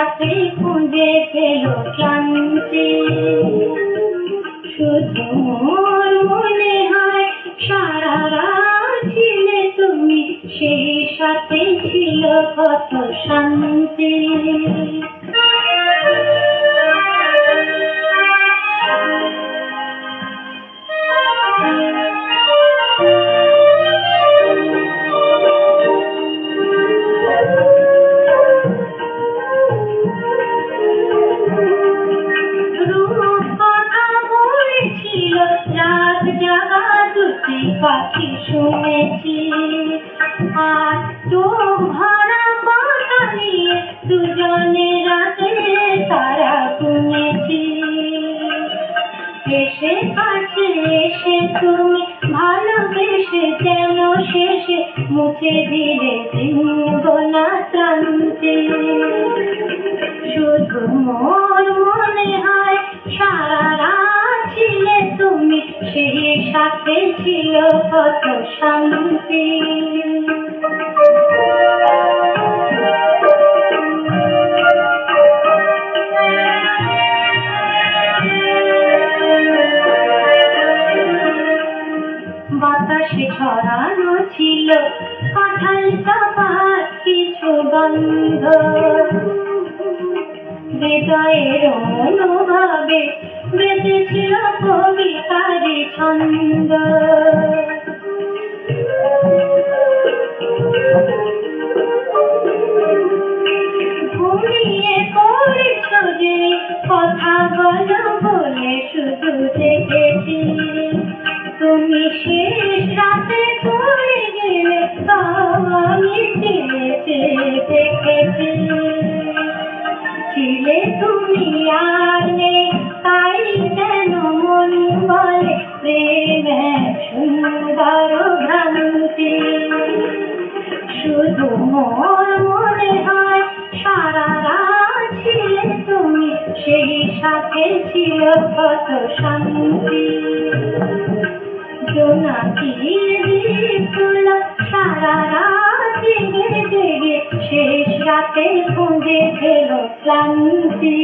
সাথে খুঁজে পেল ক্লান্তি। শুধু মোর মনে হয় সারা রাত ছিলে তুমি, সেই সাথে ছিল কত শান্তি। পাখি শুনেছি আর চোখ ভরা কথা নিয়ে দুজনে রাতে তারা গুনেছি। এসে কাছে এসে তুমি ভালোবেসে যেন শেষে মুছে দিলে দিনগোনা ক্রান্তি। শুধু মোর মনে হয় সারা রাত ছিলে তুমি, সেই সাথে ছিল কত শান্তি। বাতাসে ছড়ানো ছিল কাঁঠাল চাপার কিছু গন্ধ, হৃদয়ের অনুভবে বেঁধেছিল কবিতারি ছন্দ। ঘুমিয়ে পড়েছ যে কথা বলো বলে শুধু দেখেছি, তুমি শেষ রাতে পড়ে গেলে আমি দেখেছি। ছিলে তুমি আর নেই তাই যেন মন বলে প্রেম সুন্দর ভ্রান্তি। শুধু মোর মনে হয় সারা রাত ছিলে তুমি, সেই সাথে ছিল কত শান্তি। জোনাকির দীপগুলো সারা রাত জেগে জেগে শেষ রাতে খুঁজে পেল ক্লান্তি।